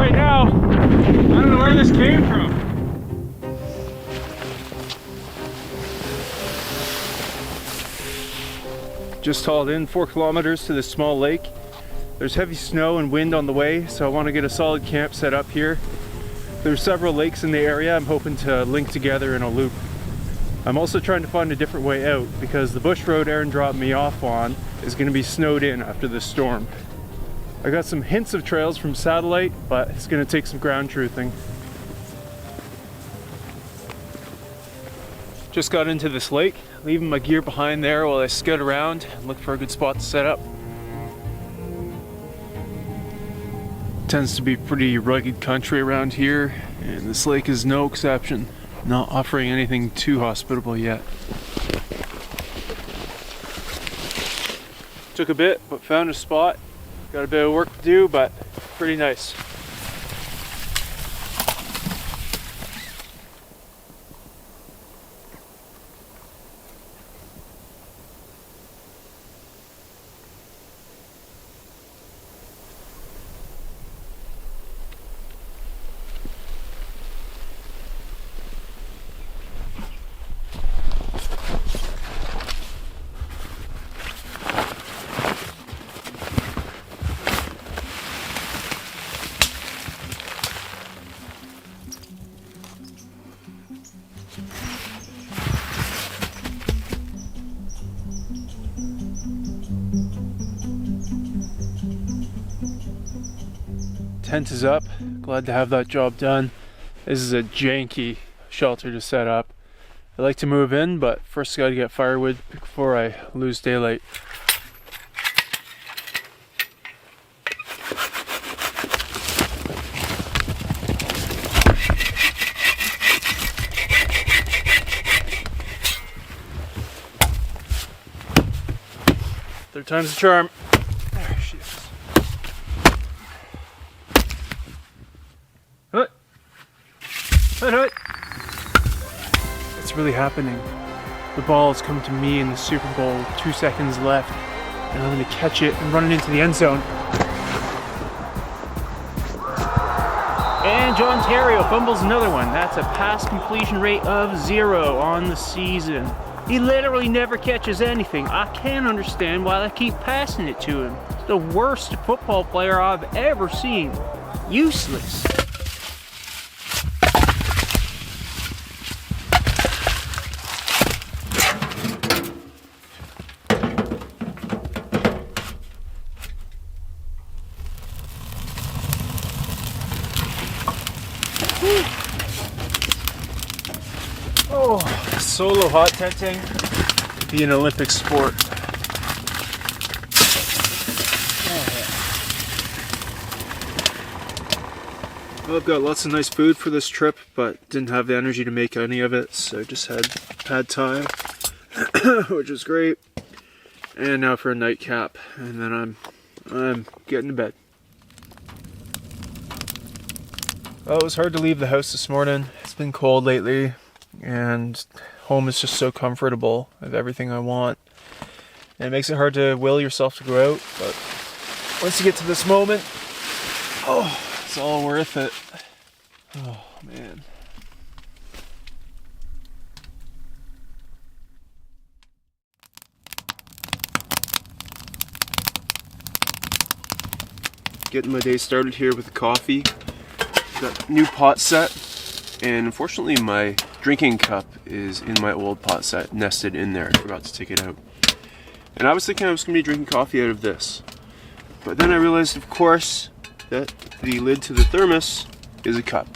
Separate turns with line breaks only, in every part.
right now. I don't know where this came from. Just hauled in 4 kilometers to this small lake. There's heavy snow and wind on the way, so I want to get a solid camp set up here. There's several lakes in the area I'm hoping to link together in a loop. I'm also trying to find a different way out because the bush road Aaron dropped me off on is going to be snowed in after this storm. I got some hints of trails from satellite, but it's going to take some ground truthing. Just got into this lake, leaving my gear behind there while I scout around and look for a good spot to set up. Tends to be pretty rugged country around here, and this lake is no exception, not offering anything too hospitable yet. Took a bit, but found a spot. Got a bit of work to do, but pretty nice. Tent is up. Glad to have that job done. This is a janky shelter to set up. I like to move in, but first gotta get firewood before I lose daylight. Third time's the charm. There she is. Hut. Hut, hut. It's really happening. The ball has come to me in the Super Bowl with 2 seconds left, and I'm going to catch it and run it into the end zone. And John Terrio fumbles another one. That's a pass completion rate of 0 on the season. He literally never catches anything. I can't understand why they keep passing it to him. He's the worst football player I've ever seen. Useless. Oh, solo hot tenting would be an Olympic sport. Well, I've got lots of nice food for this trip, but didn't have the energy to make any of it, so just had pad thai, which was great. And now for a nightcap, and then I'm getting to bed. Well, it was hard to leave the house this morning. It's been cold lately, and home is just so comfortable. I have everything I want. And it makes it hard to will yourself to go out, but once you get to this moment, oh, it's all worth it. Oh, man. Getting my day started here with coffee. Got a new pot set, and unfortunately my drinking cup is in my old pot set, nested in there. I forgot to take it out. And I was thinking I was going to be drinking coffee out of this. But then I realized, of course, that the lid to the thermos is a cup.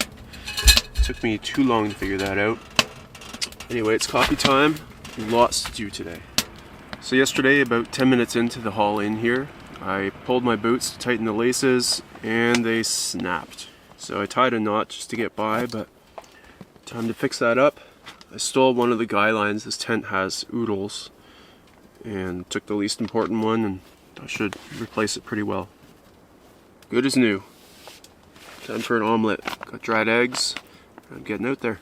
It took me too long to figure that out. Anyway, it's coffee time. Lots to do today. So yesterday, about 10 minutes into the haul in here, I pulled my boots to tighten the laces, and they snapped. So I tied a knot just to get by, but time to fix that up. I stole one of the guy lines. This tent has oodles, and took the least important one, and I should replace it pretty well. Good as new. Time for an omelette. Got dried eggs. I'm getting out there.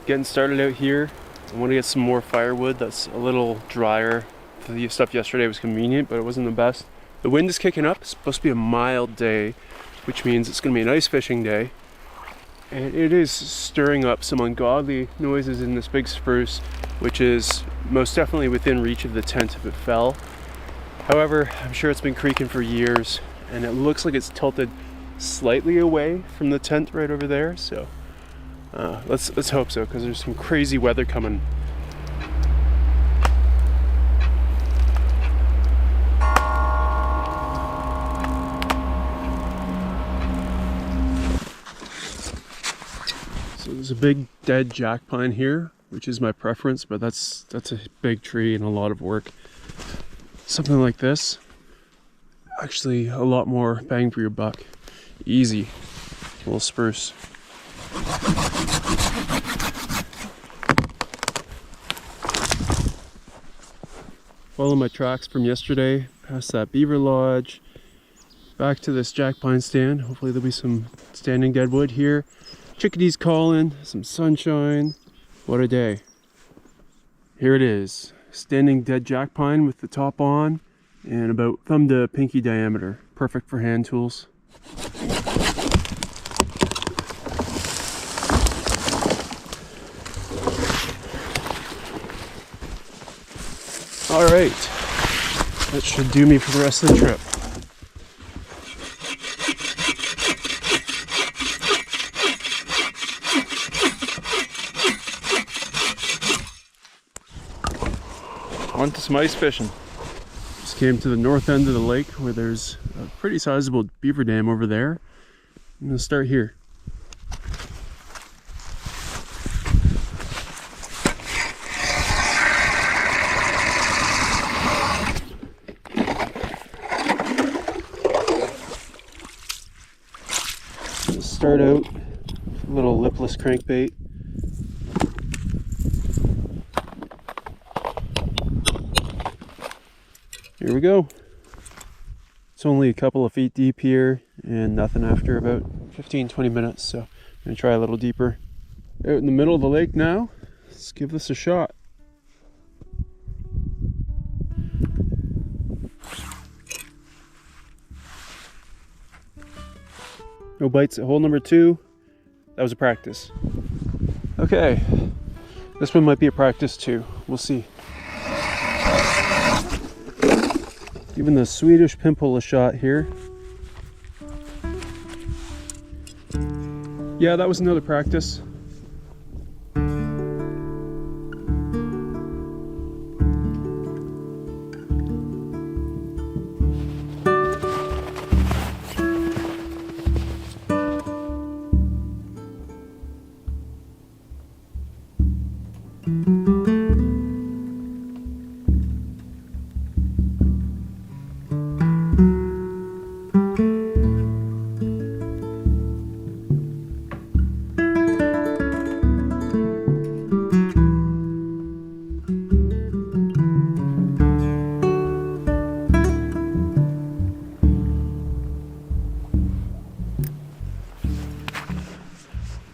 Getting started out here. I want to get some more firewood that's a little drier The stuff yesterday was convenient, but it wasn't the best. The wind is kicking up. It's supposed to be a mild day, which means it's going to be an ice fishing day. And it is stirring up some ungodly noises in this big spruce, which is most definitely within reach of the tent if it fell. However, I'm sure it's been creaking for years, and it looks like it's tilted slightly away from the tent right over there. So let's hope so, because there's some crazy weather coming. So there's a big dead jack pine here, which is my preference, but that's a big tree and a lot of work. Something like this, actually a lot more bang for your buck. Easy, a little spruce. Follow my tracks from yesterday, past that beaver lodge, back to this jack pine stand. Hopefully there'll be some standing deadwood here. Chickadees calling, some sunshine. What a day. Here it is, standing dead jack pine with the top on and about thumb to pinky diameter. Perfect for hand tools. All right, that should do me for the rest of the trip. On to some ice fishing. Just came to the north end of the lake where there's a pretty sizable beaver dam over there. I'm gonna start here. Let's start out with a little lipless crankbait. Here we go. It's only a couple of feet deep here and nothing after about 15-20 minutes, so I'm gonna try a little deeper. Out in the middle of the lake now, let's give this a shot. No bites at hole number 2. That was a practice. Okay, this one might be a practice too. We'll see. Giving the Swedish pimple a shot here. Yeah, that was another practice.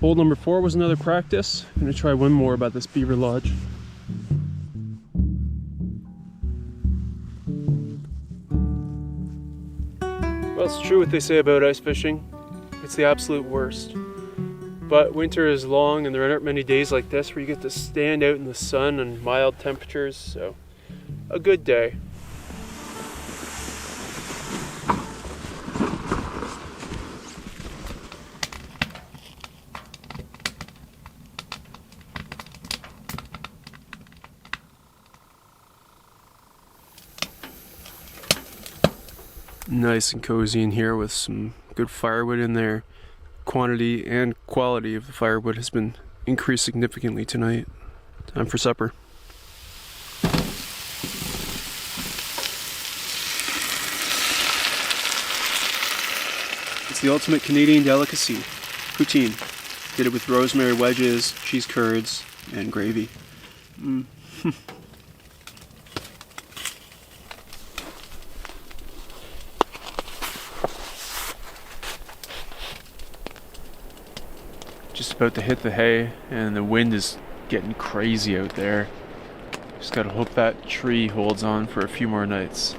Hole number 4 was another practice. I'm gonna try one more about this beaver lodge. Well, it's true what they say about ice fishing. It's the absolute worst. But winter is long and there aren't many days like this where you get to stand out in the sun and mild temperatures, so a good day. Nice and cozy in here with some good firewood in there. Quantity and quality of the firewood has been increased significantly tonight. Time for supper. It's the ultimate Canadian delicacy, poutine. Did it with rosemary wedges, cheese curds, and gravy. Just about to hit the hay and the wind is getting crazy out there. Just gotta hope that tree holds on for a few more nights.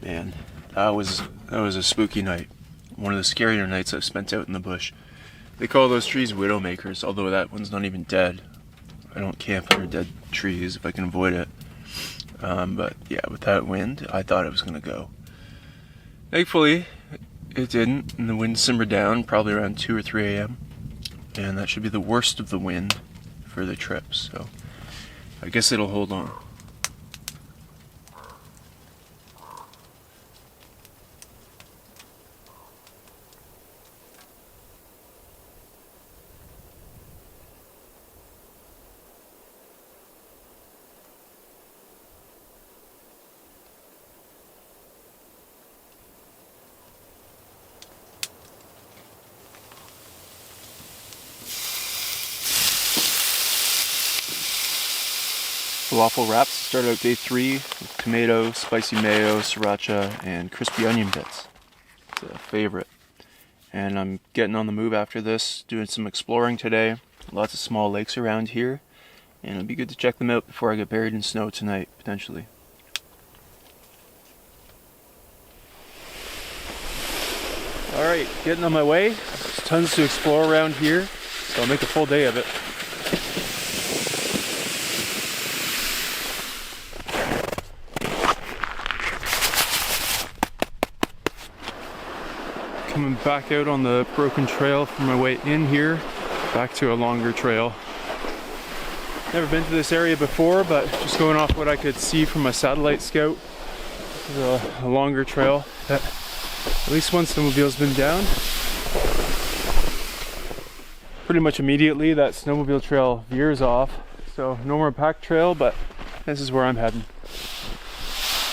Man, that was a spooky night. One of the scarier nights I've spent out in the bush. They call those trees widowmakers, although that one's not even dead. I don't camp under dead trees if I can avoid it. But yeah, with that wind, I thought it was gonna go. Thankfully, it didn't, and the wind simmered down probably around 2 or 3 a.m. And that should be the worst of the wind for the trip, so I guess it'll hold on. The waffle wraps started out day 3 with tomato, spicy mayo, sriracha, and crispy onion bits. It's a favorite. And I'm getting on the move after this, doing some exploring today. Lots of small lakes around here, and it'll be good to check them out before I get buried in snow tonight, potentially. Alright, getting on my way. There's tons to explore around here, so I'll make a full day of it. Coming back out on the broken trail from my way in here, back to a longer trail. Never been to this area before, but just going off what I could see from my satellite scout, this is a longer trail that at least one snowmobile's been down. Pretty much immediately that snowmobile trail veers off, so no more packed trail, but this is where I'm heading.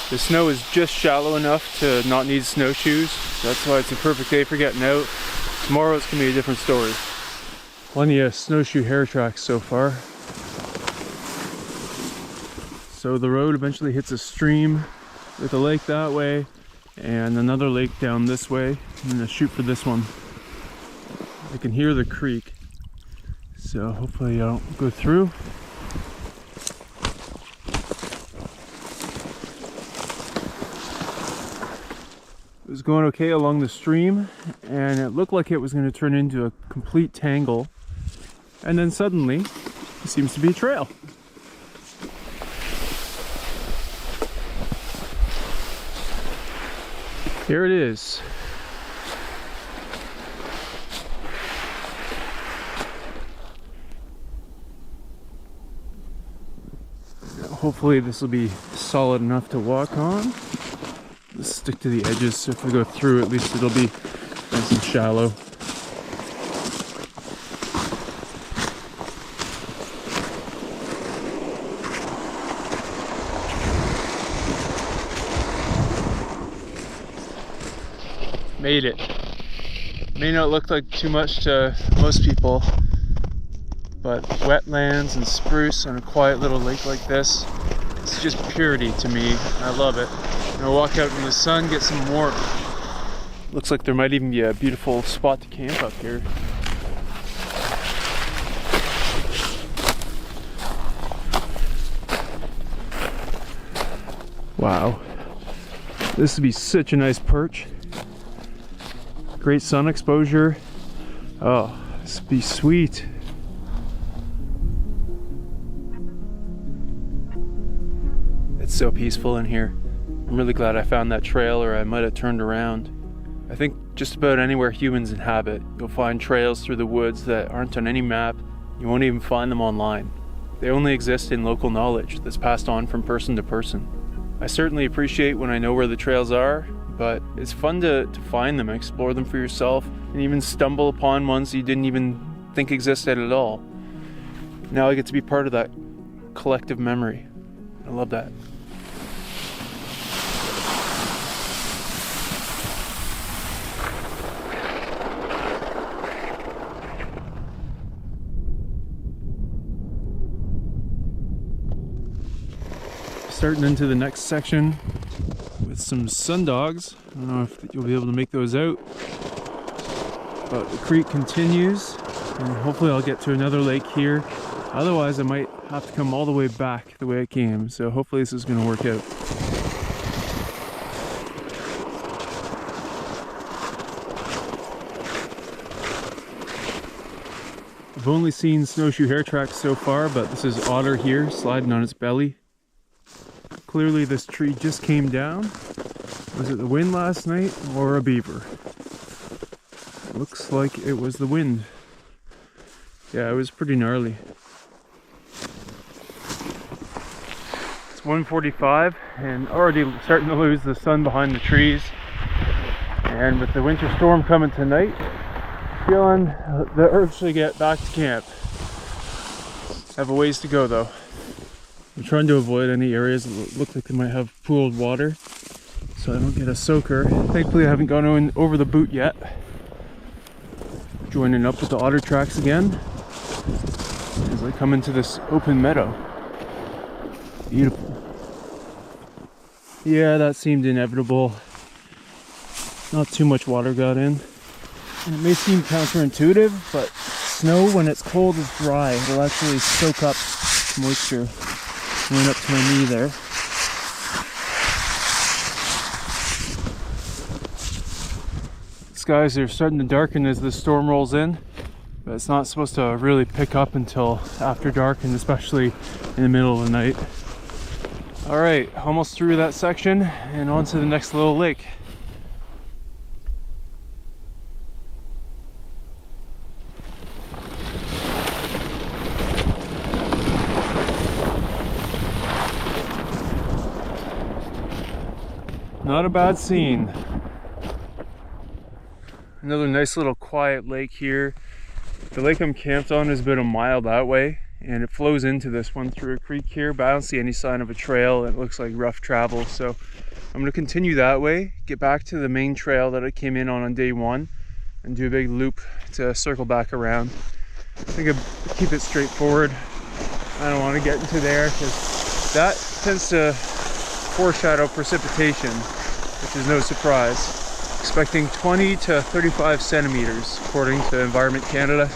The snow is just shallow enough to not need snowshoes, so that's why it's a perfect day for getting out. Tomorrow it's going to be a different story. Plenty of snowshoe hair tracks so far. So the road eventually hits a stream with a lake that way and another lake down this way. I'm going to shoot for this one. I can hear the creek, so hopefully I don't go through. It was going okay along the stream, and it looked like it was going to turn into a complete tangle, and then suddenly it seems to be a trail. Here it is. Hopefully this will be solid enough to walk on. Let's stick to the edges, so if we go through, at least it'll be nice and shallow. Made it. May not look like too much to most people, but wetlands and spruce on a quiet little lake like this, it's just purity to me. I love it. I'll walk out in the sun, get some warmth. Looks like there might even be a beautiful spot to camp up here. Wow. This would be such a nice perch. Great sun exposure. Oh, this would be sweet. It's so peaceful in here. I'm really glad I found that trail, or I might have turned around. I think just about anywhere humans inhabit, you'll find trails through the woods that aren't on any map. You won't even find them online. They only exist in local knowledge that's passed on from person to person. I certainly appreciate when I know where the trails are, but it's fun to find them, explore them for yourself, and even stumble upon ones you didn't even think existed at all. Now I get to be part of that collective memory. I love that. Starting into the next section with some sundogs. I don't know if you'll be able to make those out, but the creek continues, and hopefully I'll get to another lake here. Otherwise I might have to come all the way back the way I came, so hopefully this is going to work out. I've only seen snowshoe hare tracks so far, but this is otter here sliding on its belly. Clearly this tree just came down. Was it the wind last night or a beaver? Looks like it was the wind. Yeah, it was pretty gnarly. It's 1:45 and already starting to lose the sun behind the trees. And with the winter storm coming tonight, feeling the urge to get back to camp. Have a ways to go though. I'm trying to avoid any areas that look like they might have pooled water, so I don't get a soaker. Thankfully I haven't gone over the boot yet. Joining up with the otter tracks again as I come into this open meadow. Beautiful. Yeah, that seemed inevitable. Not too much water got in. And it may seem counterintuitive, but snow when it's cold is dry. It'll actually soak up moisture. Went up to my knee there. Skies are starting to darken as the storm rolls in, but it's not supposed to really pick up until after dark, and especially in the middle of the night. Alright, almost through that section and on to the next little lake. Not a bad scene. Another nice little quiet lake here. The lake I'm camped on is about a mile that way, and it flows into this one through a creek here, but I don't see any sign of a trail. It looks like rough travel, so I'm going to continue that way, get back to the main trail that I came in on day one, and do a big loop to circle back around. I think I'll keep it straightforward. I don't want to get into there because that tends to foreshadow precipitation, which is no surprise. Expecting 20 to 35 centimeters according to Environment Canada.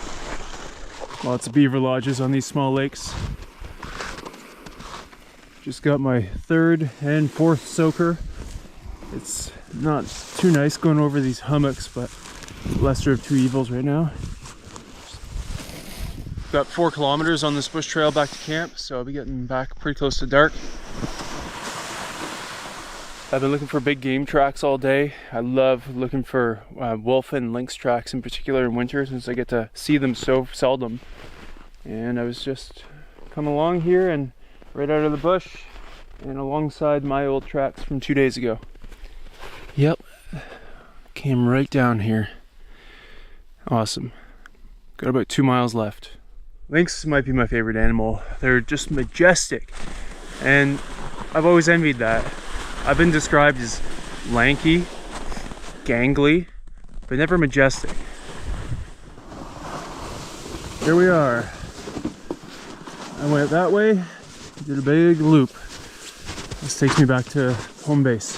Lots of beaver lodges on these small lakes. Just got my third and fourth soaker. It's not too nice going over these hummocks, but lesser of two evils right now. Got 4 kilometers on this bush trail back to camp, so I'll be getting back pretty close to dark. I've been looking for big game tracks all day. I love looking for wolf and lynx tracks in particular in winter, since I get to see them so seldom. And I was just coming along here and right out of the bush and alongside my old tracks from 2 days ago. Yep, came right down here. Awesome. Got about 2 miles left. Lynx might be my favorite animal. They're just majestic, and I've always envied that. I've been described as lanky, gangly, but never majestic. Here we are. I went that way, did a big loop. This takes me back to home base.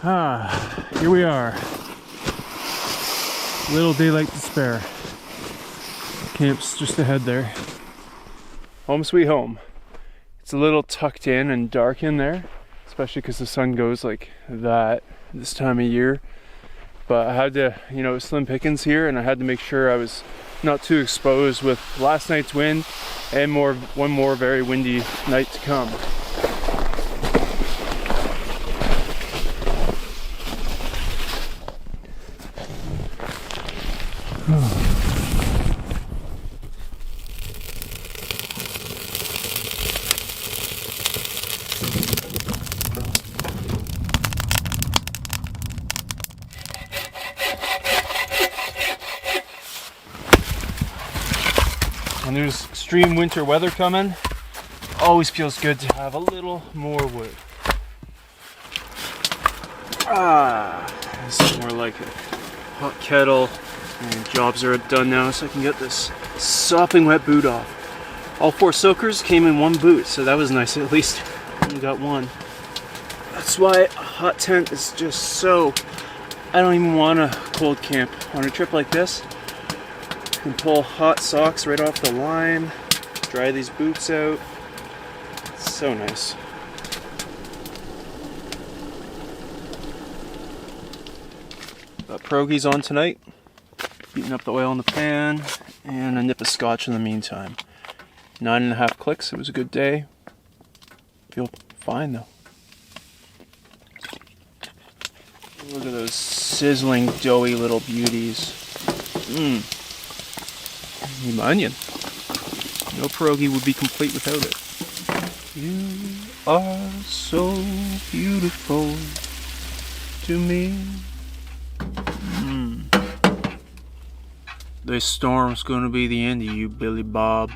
Here we are. Little daylight to spare. Camp's just ahead there. Home sweet home. It's a little tucked in and dark in there, especially because the sun goes like that this time of year. But I had to, slim pickings here, and I had to make sure I was not too exposed with last night's wind and one more very windy night to come. And there's extreme winter weather coming. always feels good to have a little more wood. This is more like it. Hot kettle, and jobs are done now, so I can get this sopping wet boot off. All 4 soakers came in 1 boot, so that was nice. At least we got 1. That's why a hot tent is just so... I don't even want a cold camp. On a trip like this, you can pull hot socks right off the line, dry these boots out. It's so nice. Got pierogies on tonight, heating up the oil in the pan, and a nip of scotch in the meantime. 9.5 clicks, it was a good day. Feel fine though. Look at those sizzling, doughy little beauties. Need my onion. No pierogi would be complete without it. You are so beautiful to me. This storm's gonna be the end of you, Billy Bob.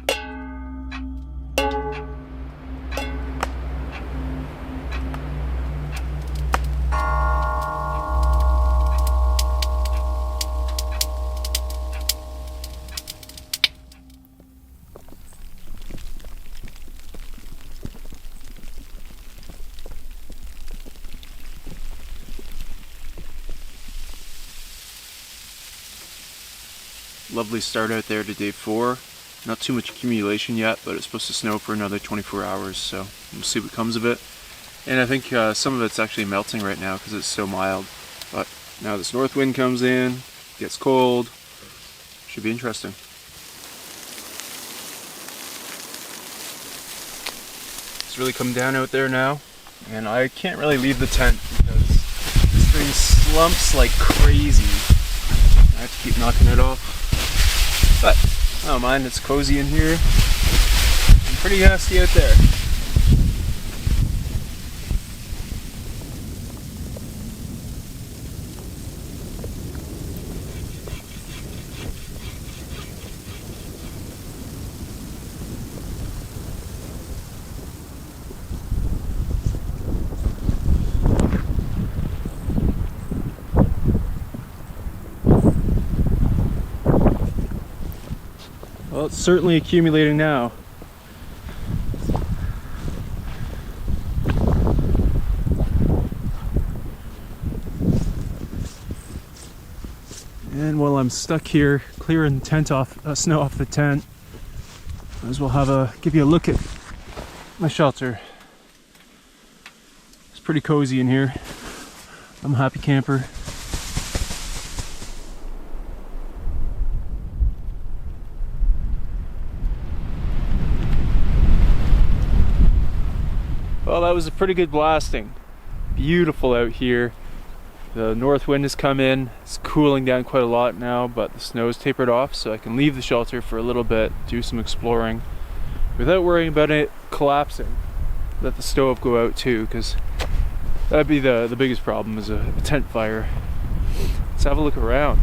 Lovely start out there to day 4. Not too much accumulation yet, but it's supposed to snow for another 24 hours, so we'll see what comes of it. And I think some of it's actually melting right now because it's so mild. But now this north wind comes in, gets cold, should be interesting. It's really come down out there now, and I can't really leave the tent because this thing slumps like crazy. I have to keep knocking it off. But I don't mind, it's cozy in here. I'm pretty nasty out there. Well, it's certainly accumulating now. And while I'm stuck here clearing the tent off, snow off the tent, might as well give you a look at my shelter. It's pretty cozy in here. I'm a happy camper. Well, that was a pretty good blasting. Beautiful out here. The north wind has come in. It's cooling down quite a lot now, but the snow's tapered off, so I can leave the shelter for a little bit, do some exploring, without worrying about it collapsing. Let the stove go out too, because that'd be the biggest problem, is a tent fire. Let's have a look around.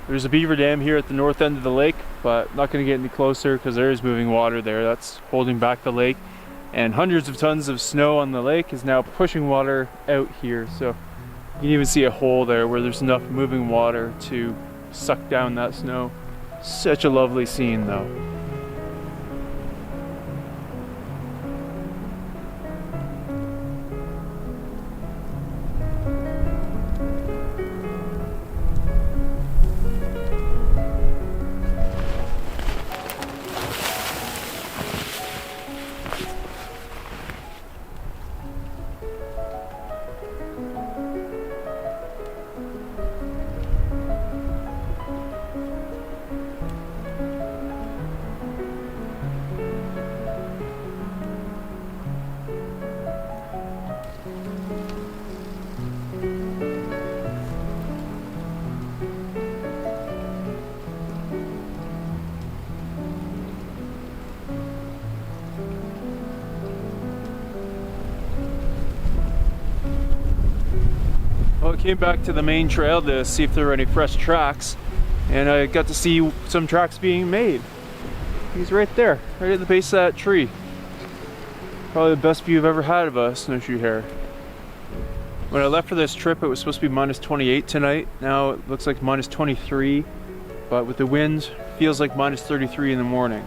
There's a beaver dam here at the north end of the lake, but not going to get any closer because there is moving water there. That's holding back the lake, and hundreds of tons of snow on the lake is now pushing water out here. So you can even see a hole there where there's enough moving water to suck down that snow. Such a lovely scene though.
Came back to the main trail to see if there were any fresh tracks, and I got to see some tracks being made. He's right there, right at the base of that tree. Probably the best view I've ever had of a snowshoe hare. When I left for this trip, it was supposed to be minus 28 tonight. Now it looks like minus 23, but with the wind, feels like minus 33 in the morning.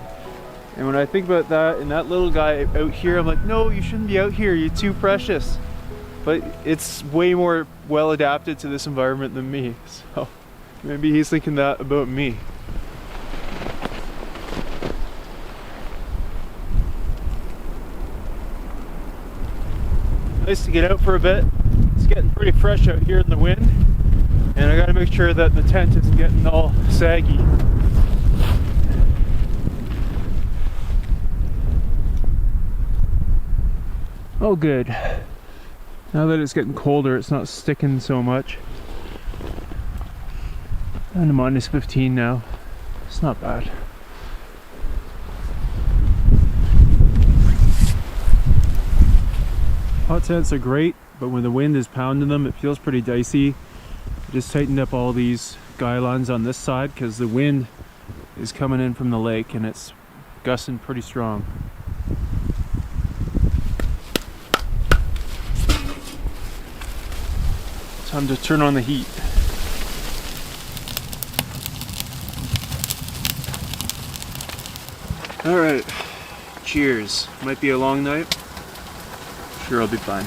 And when I think about that and that little guy out here, I'm like, no, you shouldn't be out here, you're too precious. But it's way more well adapted to this environment than me, so maybe he's thinking that about me. Nice to get out for a bit. It's getting pretty fresh out here in the wind, and I gotta make sure that the tent isn't getting all saggy. Oh good. Now that it's getting colder, it's not sticking so much. Down to minus 15 now. It's not bad. Hot tents are great, but when the wind is pounding them, it feels pretty dicey. I just tightened up all these guy lines on this side because the wind is coming in from the lake and it's gusting pretty strong. Time to turn on the heat. Alright, cheers. Might be a long night. Sure, I'll be fine.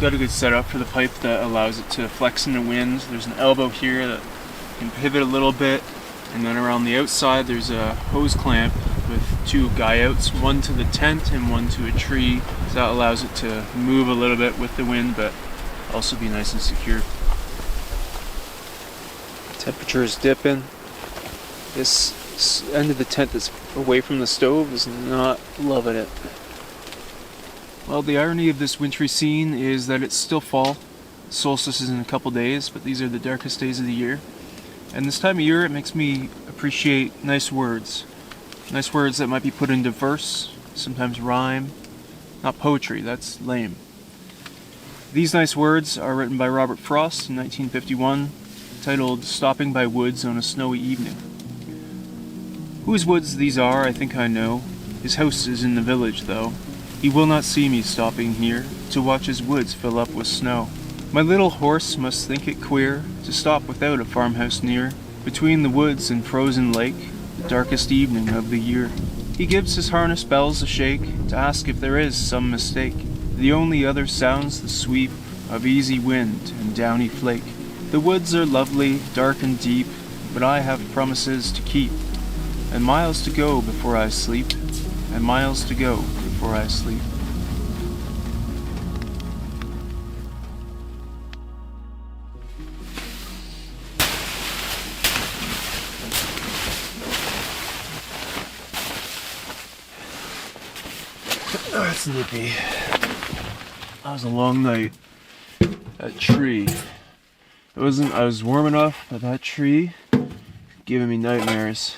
Got a good setup for the pipe that allows it to flex in the wind. There's an elbow here that can pivot a little bit, and then around the outside there's a hose clamp with two guy outs, one to the tent and one to a tree. So that allows it to move a little bit with the wind, but also be nice and secure. Temperature is dipping. This end of the tent that's away from the stove is not loving it. Well, the irony of this wintry scene is that it's still fall. Solstice is in a couple days, but these are the darkest days of the year. And this time of year, it makes me appreciate nice words. Nice words that might be put into verse, sometimes rhyme. Not poetry, that's lame. These nice words are written by Robert Frost in 1951, titled Stopping by Woods on a Snowy Evening. Whose woods these are, I think I know. His house is in the village, though. He will not see me stopping here to watch his woods fill up with snow. My little horse must think it queer to stop without a farmhouse near, between the woods and frozen lake, the darkest evening of the year. He gives his harness bells a shake to ask if there is some mistake. The only other sounds the sweep of easy wind and downy flake. The woods are lovely, dark and deep, but I have promises to keep, and miles to go before I sleep, and miles to go before I sleep. Oh, it's nippy. That was a long night. That tree. I was warm enough, but that tree giving me nightmares.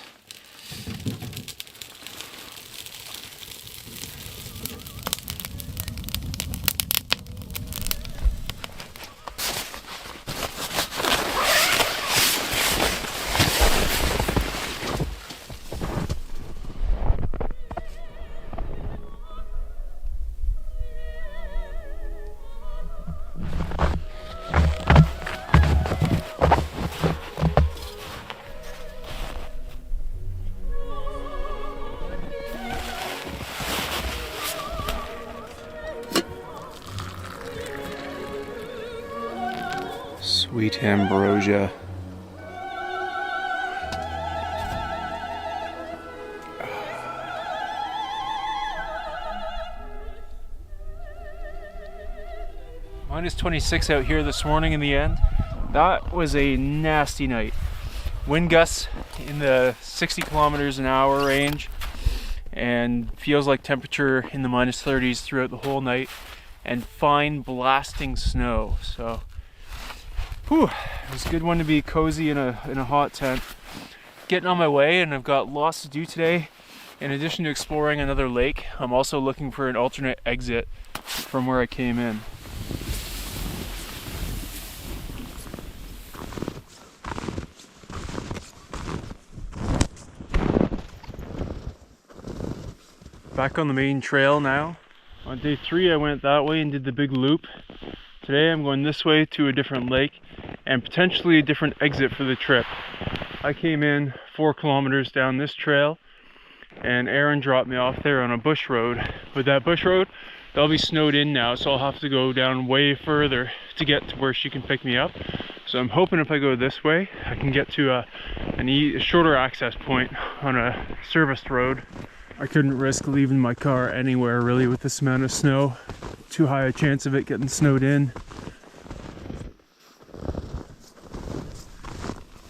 Sweet ambrosia. Minus 26 out here this morning in the end. That was a nasty night. Wind gusts in the 60 kilometers an hour range, and feels like temperature in the minus 30s throughout the whole night, and fine blasting snow. So Whew, it was a good one to be cozy in a hot tent. Getting on my way, and I've got lots to do today. In addition to exploring another lake, I'm also looking for an alternate exit from where I came in. Back on the main trail now. On day 3 I went that way and did the big loop. Today I'm going this way to a different lake and potentially a different exit for the trip. I came in 4 kilometers down this trail and Erin dropped me off there on a bush road. With that bush road, they'll be snowed in now, so I'll have to go down way further to get to where she can pick me up. So I'm hoping if I go this way, I can get to a shorter access point on a serviced road. I couldn't risk leaving my car anywhere really with this amount of snow. Too high a chance of it getting snowed in.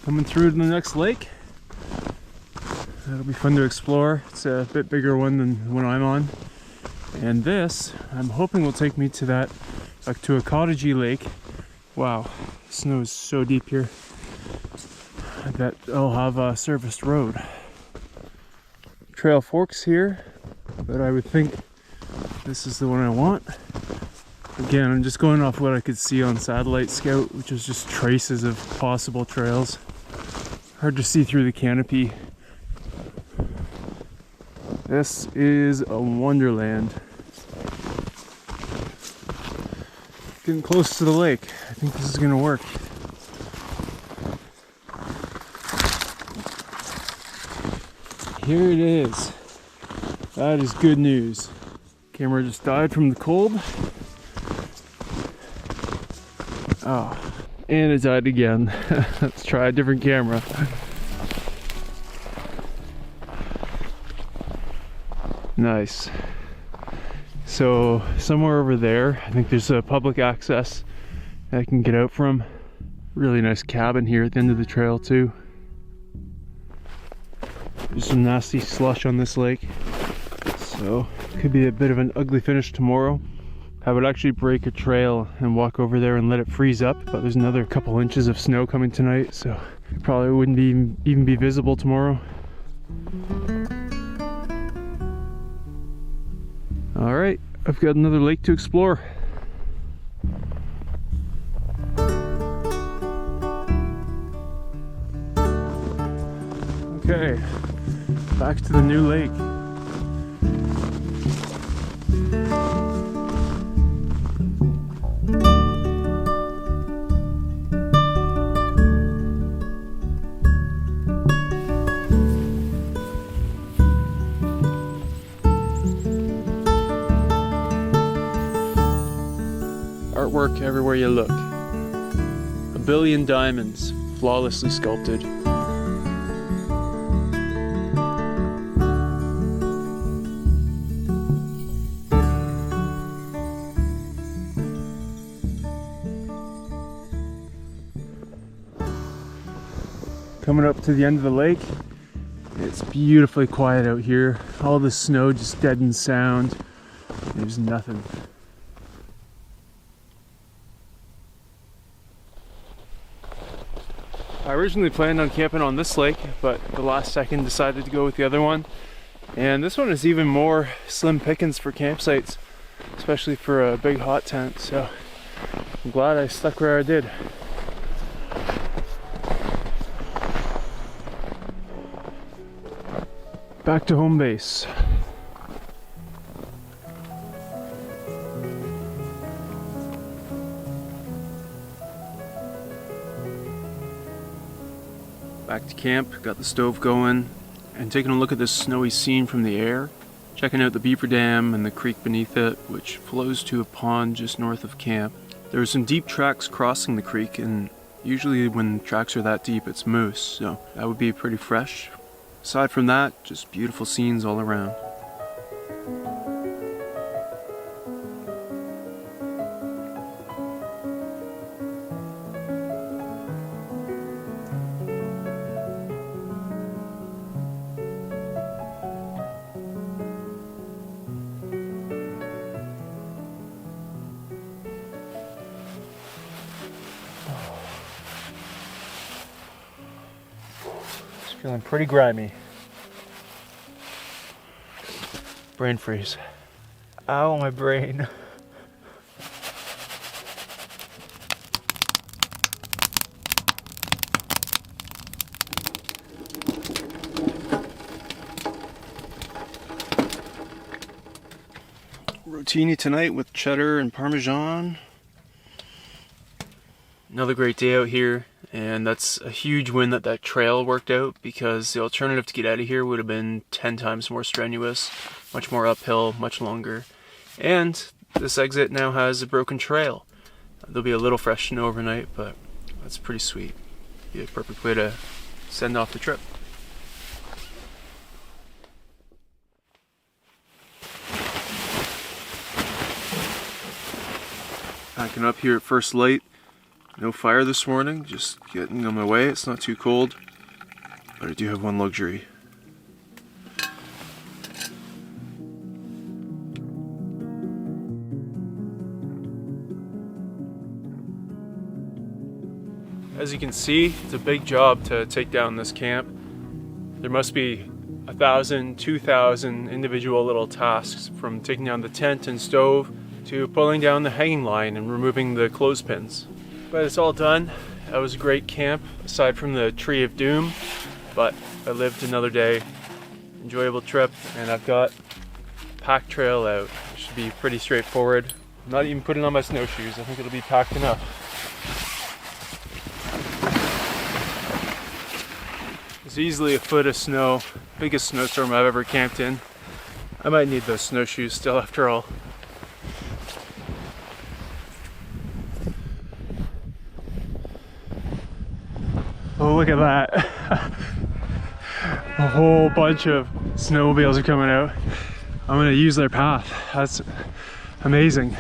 Coming through to the next lake. That'll be fun to explore. It's a bit bigger one than the one I'm on. And this, I'm hoping will take me to that, like to a cottagey lake. Wow, snow is so deep here. I bet I'll have a serviced road. Trail forks here, but I would think this is the one I want. Again, I'm just going off what I could see on Satellite Scout, which is just traces of possible trails. Hard to see through the canopy. This is a wonderland. Getting close to the lake. I think this is gonna work. Here it is. That is good news. Camera just died from the cold. Oh, and it died again. Let's try a different camera. Nice. So somewhere over there, I think there's a public access that I can get out from. Really nice cabin here at the end of the trail too. There's some nasty slush on this lake, so could be a bit of an ugly finish tomorrow. I would actually break a trail and walk over there and let it freeze up, but there's another couple inches of snow coming tonight, so it probably wouldn't even be visible tomorrow. Alright, I've got another lake to explore. Okay, back to the new lake. Artwork everywhere you look. A billion diamonds, flawlessly sculpted. Coming up to the end of the lake. It's beautifully quiet out here. All the snow just deadens sound. There's nothing. I originally planned on camping on this lake, but the last second decided to go with the other one. And this one is even more slim pickings for campsites, especially for a big hot tent, so I'm glad I stuck where I did. Back to home base. Back to camp, got the stove going, and taking a look at this snowy scene from the air. Checking out the beaver dam and the creek beneath it, which flows to a pond just north of camp. There are some deep tracks crossing the creek, and usually when tracks are that deep it's moose, so that would be pretty fresh. Aside from that, just beautiful scenes all around. Feeling pretty grimy. Brain freeze. Ow, my brain.
Rotini tonight with cheddar and Parmesan.
Another great day out here, and that's a huge win that that trail worked out, because the alternative to get out of here would have been 10 times more strenuous, much more uphill, much longer. And this exit now has a broken trail. There'll be a little fresh snow overnight, but that's pretty sweet. Be a perfect way to send off the trip.
Packing up here at first light. No fire this morning, just getting on my way. It's not too cold, but I do have one luxury.
As you can see, it's a big job to take down this camp. There must be 1,000, 2,000 individual little tasks, from taking down the tent and stove to pulling down the hanging line and removing the clothespins. But it's all done. That was a great camp, aside from the Tree of Doom, but I lived another day. Enjoyable trip, and I've got a packed trail out. It should be pretty straightforward. I'm not even putting on my snowshoes. I think it'll be packed enough. There's easily a foot of snow, biggest snowstorm I've ever camped in. I might need those snowshoes still after all. Oh, look at that. A whole bunch of snowmobiles are coming out. I'm gonna use their path. That's amazing.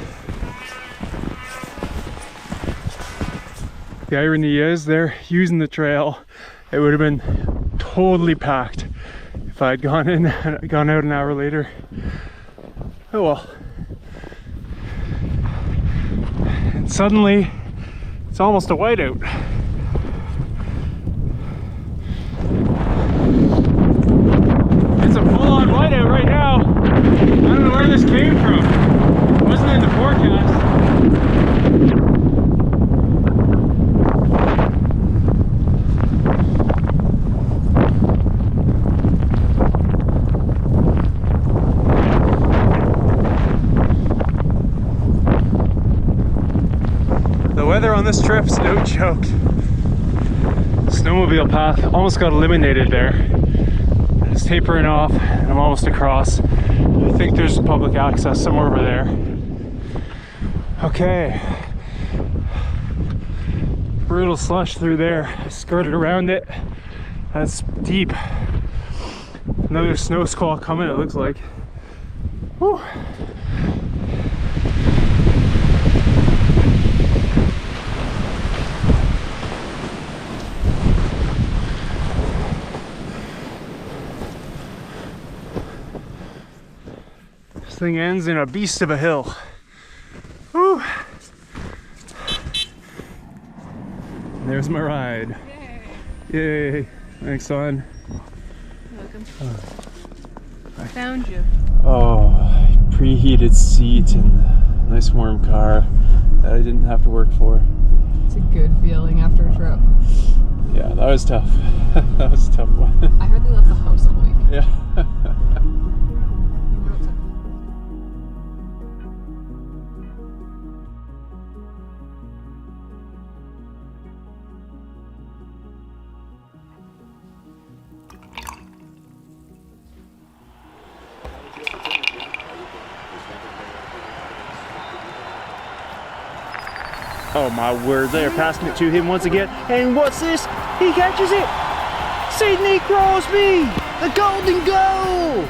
The irony is they're using the trail. It would have been totally packed if I had gone out an hour later. Oh well. And suddenly it's almost a whiteout. It's a full-on whiteout right now. I don't know where this came from. It wasn't in the forecast. The weather on this trip's no joke. Snowmobile path almost got eliminated there. It's tapering off and I'm almost across. I think there's public access somewhere over there. Okay. Brutal slush through there. I skirted around it. That's deep. Another snow squall coming, it looks like. Whew. This thing ends in a beast of a hill. Whew. There's my ride. Yay. Yay. Thanks, son.
Welcome. I found you.
Oh, preheated seat and a nice warm car that I didn't have to work for.
It's a good feeling after a trip.
Yeah, that was tough. That was a tough one.
I heard they left the house all week.
Yeah.
Oh my word, they are passing it to him once again. And what's this? He catches it! Sidney Crosby! The golden goal!